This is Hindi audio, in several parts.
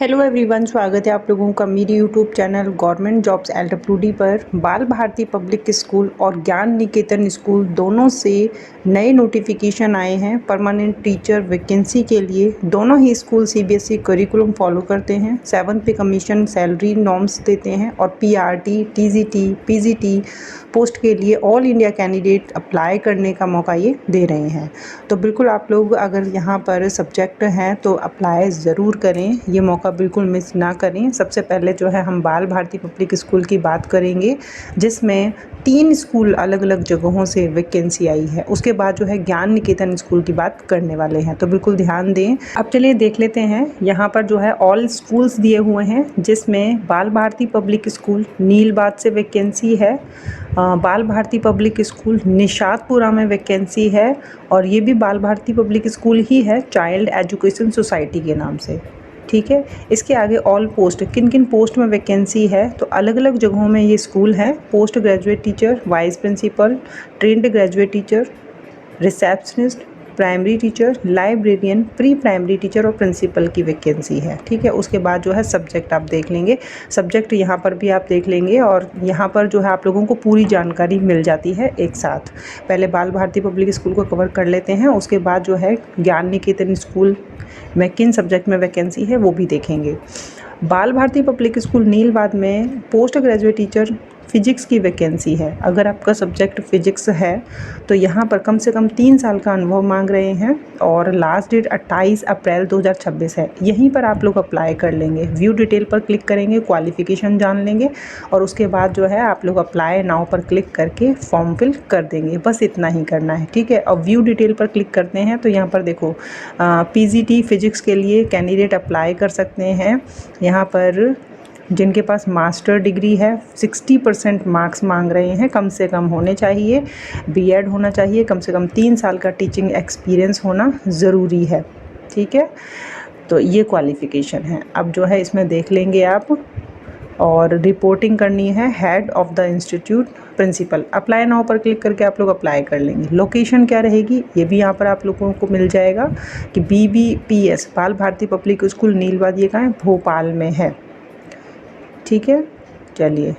हेलो एवरीवन, स्वागत है आप लोगों का मेरे यूट्यूब चैनल गवर्नमेंट जॉब्स एलडब्ल्यूडी पर। बाल भारती पब्लिक स्कूल और ज्ञान निकेतन स्कूल दोनों से नए नोटिफिकेशन आए हैं परमानेंट टीचर वैकेंसी के लिए। दोनों ही स्कूल सीबीएसई करिकुलम फॉलो करते हैं, 7 पे कमीशन सैलरी नॉर्म्स देते हैं और पीआरटी, टीजीटी, पीजीटी पोस्ट के लिए ऑल इंडिया कैंडिडेट अप्लाई करने का मौका ये दे रहे हैं। तो बिल्कुल आप लोग अगर यहाँ पर सब्जेक्ट हैं तो अप्लाई ज़रूर करें, ये मौका बिल्कुल मिस ना करें। सबसे पहले जो है हम बाल भारती पब्लिक स्कूल की बात करेंगे, जिसमें 3 स्कूल अलग अलग जगहों से वैकेंसी आई है। उसके बाद जो है ज्ञान निकेतन स्कूल की बात करने वाले हैं, तो बिल्कुल ध्यान दें। अब चलिए देख लेते हैं, यहाँ पर जो है ऑल स्कूल्स दिए हुए हैं, जिसमें बाल भारती पब्लिक स्कूल नीलबाद से वैकेंसी है, बाल भारती पब्लिक स्कूल निशातपुरा में वैकेंसी है और ये भी बाल भारती पब्लिक स्कूल ही है, चाइल्ड एजुकेशन सोसाइटी के नाम से। ठीक है, इसके आगे ऑल पोस्ट, किन किन पोस्ट में वैकेंसी है तो अलग अलग जगहों में ये स्कूल है। Post graduate teacher, vice principal, trained graduate teacher, receptionist, primary teacher, librarian, pre primary teacher और प्रिंसिपल की वैकेंसी है। ठीक है, उसके बाद जो है सब्जेक्ट आप देख लेंगे, सब्जेक्ट यहाँ पर भी आप देख लेंगे और यहाँ पर जो है आप लोगों को पूरी जानकारी मिल जाती है एक साथ। पहले बाल भारती पब्लिक स्कूल को कवर कर लेते हैं, उसके बाद जो है ज्ञान निकेतन स्कूल में किन सब्जेक्ट में वैकेंसी है वो भी देखेंगे। बाल भारती पब्लिक स्कूल नीलवाद में पोस्ट ग्रेजुएट टीचर फिजिक्स की वैकेंसी है। अगर आपका सब्जेक्ट फिजिक्स है तो यहाँ पर कम से कम 3 साल का अनुभव मांग रहे हैं और लास्ट डेट 28 अप्रैल 2026 है। यहीं पर आप लोग अप्लाई कर लेंगे। व्यू डिटेल पर क्लिक करेंगे, क्वालिफ़िकेशन जान लेंगे और उसके बाद जो है आप लोग अप्लाई नाउ पर क्लिक करके फॉर्म फिल कर देंगे। बस इतना ही करना है। ठीक है, और व्यू डिटेल पर क्लिक करते हैं तो यहाँ पर देखो पीजीटी फिजिक्स के लिए कैंडिडेट अप्लाई कर सकते हैं। यहाँ पर जिनके पास मास्टर डिग्री है 60% मार्क्स मांग रहे हैं, कम से कम होने चाहिए, बीएड होना चाहिए, कम से कम 3 साल का टीचिंग एक्सपीरियंस होना ज़रूरी है। ठीक है, तो ये क्वालिफ़िकेशन है। अब जो है इसमें देख लेंगे आप, और रिपोर्टिंग करनी है head of the institute principal. Apply now पर क्लिक करके आप लोग अप्लाई कर लेंगे। लोकेशन क्या रहेगी ये भी यहाँ पर आप लोगों को मिल जाएगा कि BBPS बाल भारती पब्लिक स्कूल नीलवाद, ये कहाँ है, भोपाल में है। ठीक है, चलिए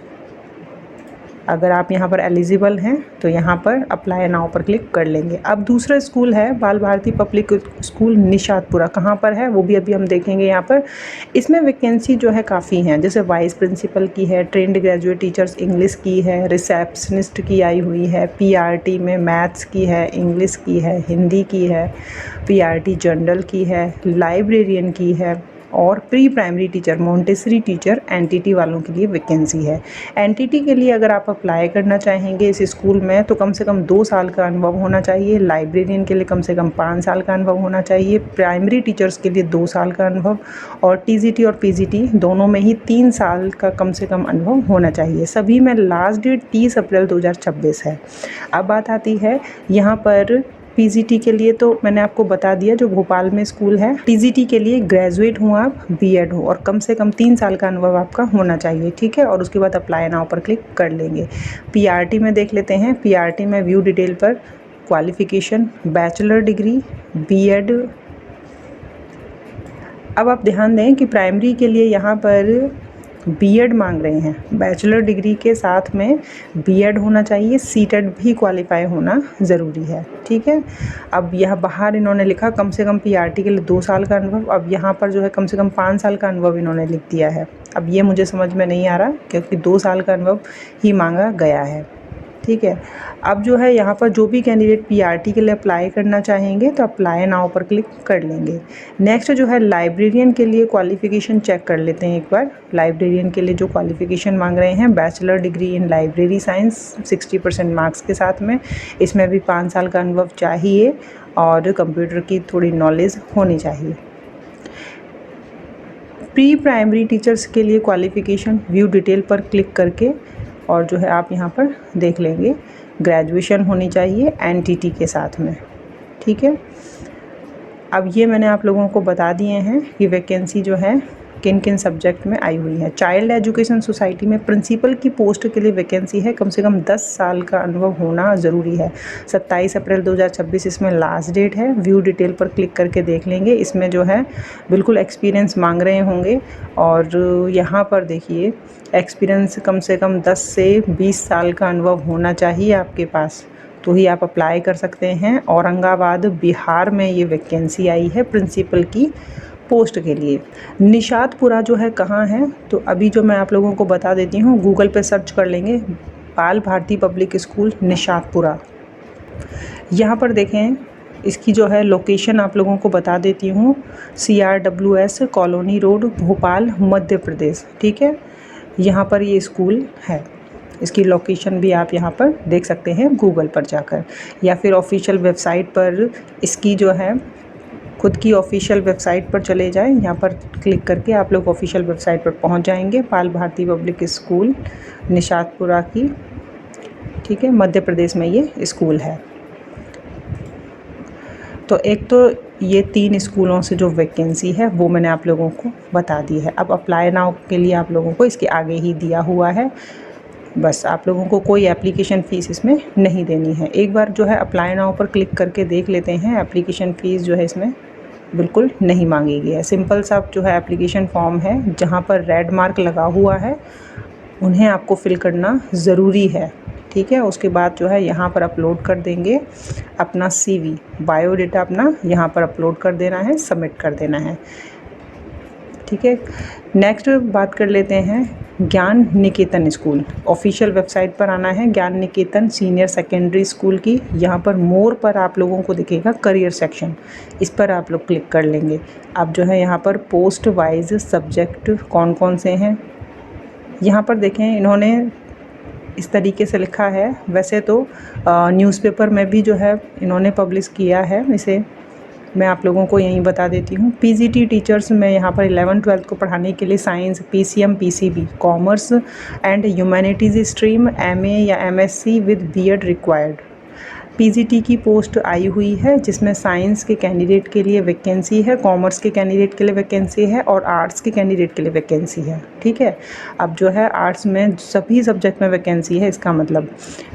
अगर आप यहाँ पर एलिजिबल हैं तो यहाँ पर अप्लाई नाउ पर क्लिक कर लेंगे। अब दूसरा स्कूल है बाल भारती पब्लिक स्कूल निशातपुरा, कहाँ पर है वो भी अभी हम देखेंगे। यहाँ पर इसमें वैकेंसी जो है काफ़ी हैं, जैसे वाइस प्रिंसिपल की है, ट्रेंड ग्रेजुएट टीचर्स इंग्लिश की है, रिसेप्शनिस्ट की आई हुई है, पीआरटी में मैथ्स की है, इंग्लिश की है, हिंदी की है, पीआरटी जनरल की है, लाइब्रेरियन की है और pre primary teacher, Montessori teacher NTT वालों के लिए वैकेंसी है। एनटीटी के लिए अगर आप अप्लाई करना चाहेंगे इस स्कूल में तो कम से कम 2 साल का अनुभव होना चाहिए। लाइब्रेरियन के लिए कम से कम 5 साल का अनुभव होना चाहिए। प्राइमरी टीचर्स के लिए 2 साल का अनुभव और टीजीटी और पीजीटी दोनों में ही 3 साल का कम से कम अनुभव होना चाहिए। सभी में लास्ट डेट 30 अप्रैल 2026 है। अब बात आती है यहाँ पर पीजीटी के लिए, तो मैंने आपको बता दिया जो भोपाल में स्कूल है। टीजीटी के लिए ग्रेजुएट हो आप, बीएड हो और कम से कम 3 साल का अनुभव आपका होना चाहिए। ठीक है, और उसके बाद अप्लाई नाउ पर क्लिक कर लेंगे। पीआरटी में देख लेते हैं। पीआरटी में व्यू डिटेल पर क्वालिफिकेशन बैचलर डिग्री, बीएड। अब आप ध्यान दें कि प्राइमरी के लिए यहाँ पर बीएड मांग रहे हैं, बैचलर डिग्री के साथ में बीएड होना चाहिए, सीटेट भी क्वालिफाई होना ज़रूरी है। ठीक है, अब यह बाहर इन्होंने लिखा कम से कम पीआरटी के लिए 2 साल का अनुभव, अब यहाँ पर जो है कम से कम 5 साल का अनुभव इन्होंने लिख दिया है। अब ये मुझे समझ में नहीं आ रहा क्योंकि 2 साल का अनुभव ही मांगा गया है। ठीक है, अब जो है यहाँ पर जो भी कैंडिडेट पीआरटी के लिए अप्लाई करना चाहेंगे तो अप्लाई नाउ पर क्लिक कर लेंगे। नेक्स्ट जो है लाइब्रेरियन के लिए क्वालिफ़िकेशन चेक कर लेते हैं एक बार। लाइब्रेरियन के लिए जो क्वालिफ़िकेशन मांग रहे हैं, bachelor degree in library science 60% marks के साथ में, इसमें भी 5 साल का अनुभव चाहिए और कंप्यूटर की थोड़ी नॉलेज होनी चाहिए। प्री प्राइमरी टीचर्स के लिए क्वालिफ़िकेशन व्यू डिटेल पर क्लिक करके और जो है आप यहाँ पर देख लेंगे, ग्रेजुएशन होनी चाहिए एनटीटी के साथ में। ठीक है, अब ये मैंने आप लोगों को बता दिए हैं कि वैकेंसी जो है किन किन सब्जेक्ट में आई हुई है। चाइल्ड एजुकेशन सोसाइटी में प्रिंसिपल की पोस्ट के लिए वैकेंसी है, कम से कम 10 साल का अनुभव होना ज़रूरी है। 27 अप्रैल 2026 इसमें लास्ट डेट है। व्यू डिटेल पर क्लिक करके देख लेंगे। इसमें जो है बिल्कुल एक्सपीरियंस मांग रहे होंगे, और यहाँ पर देखिए एक्सपीरियंस कम से कम 10 से 20 साल का अनुभव होना चाहिए आपके पास, तो ही आप अप्लाई कर सकते हैं। औरंगाबाद बिहार में ये वैकेंसी आई है प्रिंसिपल की पोस्ट के लिए। निशातपुरा जो है कहाँ है, तो अभी जो मैं आप लोगों को बता देती हूँ, गूगल पे सर्च कर लेंगे बाल भारती पब्लिक स्कूल निशातपुरा। यहाँ पर देखें इसकी जो है लोकेशन आप लोगों को बता देती हूँ, CRWS colony road, Bhopal, Madhya Pradesh. ठीक है, यहाँ पर ये स्कूल है। इसकी लोकेशन भी आप यहाँ पर देख सकते हैं गूगल पर जाकर, या फिर ऑफिशियल वेबसाइट पर इसकी जो है खुद की ऑफिशियल वेबसाइट पर चले जाएं। यहाँ पर क्लिक करके आप लोग ऑफिशियल वेबसाइट पर पहुँच जाएंगे। बाल भारती पब्लिक स्कूल निशातपुरा की, ठीक है, मध्य प्रदेश में ये स्कूल है। तो एक तो ये 3 स्कूलों से जो वैकेंसी है वो मैंने आप लोगों को बता दी है। अब अप्लाई नाउ के लिए आप लोगों को इसके आगे ही दिया हुआ है, बस आप लोगों को कोई एप्लीकेशन फ़ीस इसमें नहीं देनी है। एक बार जो है अप्लाई नाउ पर क्लिक करके देख लेते हैं। एप्लीकेशन फ़ीस जो है इसमें बिल्कुल नहीं मांगी गई है। सिंपल सा जो है एप्लीकेशन फॉर्म है, जहाँ पर रेड मार्क लगा हुआ है उन्हें आपको फिल करना ज़रूरी है। ठीक है, उसके बाद जो है यहाँ पर अपलोड कर देंगे अपना CV, बायोडाटा अपना यहाँ पर अपलोड कर देना है, सबमिट कर देना है। ठीक है, नेक्स्ट बात कर लेते हैं ज्ञान निकेतन स्कूल। ऑफिशियल वेबसाइट पर आना है, ज्ञान निकेतन सीनियर सेकेंडरी स्कूल की। यहाँ पर मोर पर आप लोगों को दिखेगा करियर सेक्शन, इस पर आप लोग क्लिक कर लेंगे। अब जो है यहाँ पर पोस्ट वाइज सब्जेक्ट कौन कौन से हैं यहाँ पर देखें, इन्होंने इस तरीके से लिखा है। वैसे तो न्यूज़पेपर में भी जो है इन्होंने पब्लिश किया है, इसे मैं आप लोगों को यहीं बता देती हूँ। PGT टीचर्स में यहाँ पर 11-12 को पढ़ाने के लिए science, PCM, PCB, commerce and humanities stream, MA या MSc with BEd required. PGT की पोस्ट आई हुई है, जिसमें साइंस के कैंडिडेट के लिए वैकेंसी है, कॉमर्स के कैंडिडेट के लिए वैकेंसी है और आर्ट्स के कैंडिडेट के लिए वैकेंसी है। ठीक है, अब जो है आर्ट्स में सभी सब्जेक्ट में वैकेंसी है। इसका मतलब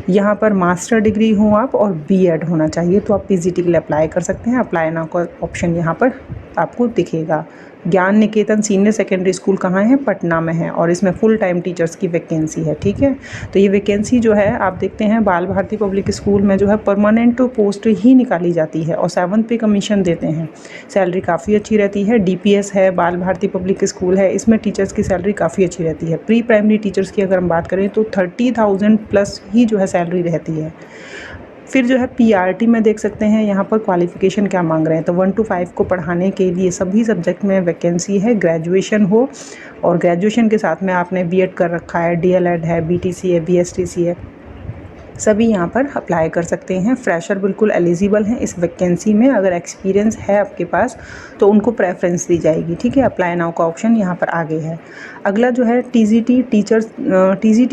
यहाँ पर मास्टर डिग्री हो आप और BEd होना चाहिए, तो आप PGT के लिए अप्लाई कर सकते हैं। अप्लाई नाउ का ऑप्शन यहाँ पर आपको दिखेगा। ज्ञान निकेतन सीनियर सेकेंडरी स्कूल कहाँ है, पटना में है, और इसमें फुल टाइम टीचर्स की वैकेंसी है। ठीक है, तो ये वैकेंसी जो है आप देखते हैं बाल भारती पब्लिक स्कूल में जो है परमानेंट पोस्ट ही निकाली जाती है और 7th पे कमीशन देते हैं। सैलरी काफ़ी अच्छी रहती है। DPS है, बाल भारती पब्लिक स्कूल है, इसमें टीचर्स की सैलरी काफ़ी अच्छी रहती है। प्री प्राइमरी टीचर्स की अगर हम बात करें तो 30,000 प्लस ही जो है सैलरी रहती है। फिर जो है PRT में देख सकते हैं यहाँ पर क्वालिफ़िकेशन क्या मांग रहे हैं, तो 1 to 5 को पढ़ाने के लिए सभी सब्जेक्ट में वैकेंसी है। ग्रेजुएशन हो, और ग्रेजुएशन के साथ में आपने BEd कर रखा है, DLED है, BTC है, BSTC है, सभी यहाँ पर अप्लाई कर सकते हैं। फ्रेशर बिल्कुल एलिजिबल हैं इस वैकेंसी में। अगर एक्सपीरियंस है आपके पास तो उनको प्रेफरेंस दी जाएगी। ठीक है, अप्लाई नाउ का ऑप्शन यहाँ पर आगे है। अगला जो है TGT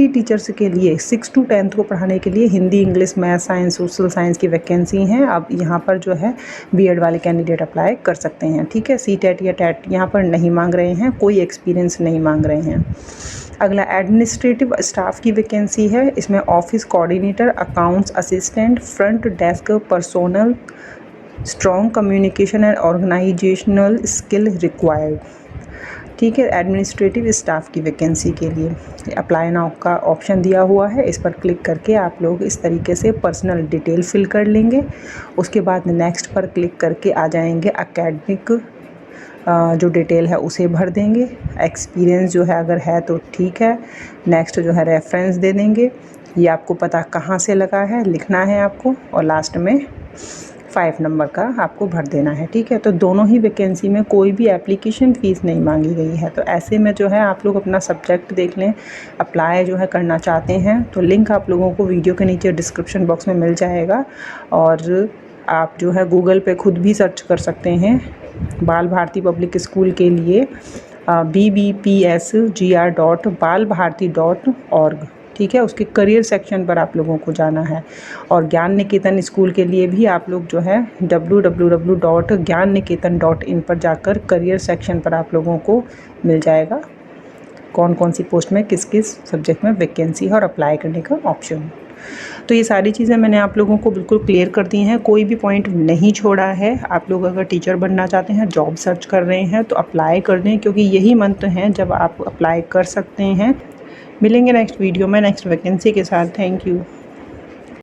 टीचर्स के लिए 6 to 10 को पढ़ाने के लिए Hindi, English, math, science, social science की वैकेंसी हैं। अब यहाँ पर जो है BEd वाले कैंडिडेट अप्लाई कर सकते हैं। ठीक है, CTET या TET यहाँ पर नहीं मांग रहे हैं, कोई एक्सपीरियंस नहीं मांग रहे हैं। अगला एडमिनिस्ट्रेटिव स्टाफ की वैकेंसी है। इसमें office coordinator, accounts assistant, front desk personal, strong communication and organisational skill required. ठीक है, एडमिनिस्ट्रेटिव स्टाफ की वैकेंसी के लिए अप्लाई नाउ का ऑप्शन दिया हुआ है। इस पर क्लिक करके आप लोग इस तरीके से पर्सनल डिटेल फिल कर लेंगे। उसके बाद नेक्स्ट पर क्लिक करके आ जाएंगे एकेडमिक जो डिटेल है उसे भर देंगे। एक्सपीरियंस जो है अगर है तो ठीक है। नेक्स्ट जो है रेफरेंस दे देंगे, ये आपको पता कहाँ से लगा है लिखना है आपको, और लास्ट में 5 नंबर का आपको भर देना है। ठीक है, तो दोनों ही वैकेंसी में कोई भी एप्लीकेशन फ़ीस नहीं मांगी गई है। तो ऐसे में जो है आप लोग अपना सब्जेक्ट देख लें, अप्लाई जो है करना चाहते हैं तो लिंक आप लोगों को वीडियो के नीचे डिस्क्रिप्शन बॉक्स में मिल जाएगा, और आप जो है गूगल पे खुद भी सर्च कर सकते हैं बाल भारती पब्लिक स्कूल के लिए BBPSGR.balbharti.org। ठीक है, उसके करियर सेक्शन पर आप लोगों को जाना है। और ज्ञान निकेतन स्कूल के लिए भी आप लोग जो है www.gyaniketan.in पर जाकर करियर सेक्शन पर आप लोगों को मिल जाएगा कौन कौन सी पोस्ट में किस किस सब्जेक्ट में वैकेंसी है और अप्लाई करने का ऑप्शन। तो ये सारी चीज़ें मैंने आप लोगों को बिल्कुल क्लियर कर दी हैं, कोई भी पॉइंट नहीं छोड़ा है। आप लोग अगर टीचर बनना चाहते हैं, जॉब सर्च कर रहे हैं तो अप्लाई कर दें, क्योंकि यही मंथ हैं जब आप अप्लाई कर सकते हैं। मिलेंगे नेक्स्ट वीडियो में नेक्स्ट वैकेंसी के साथ। Thank you.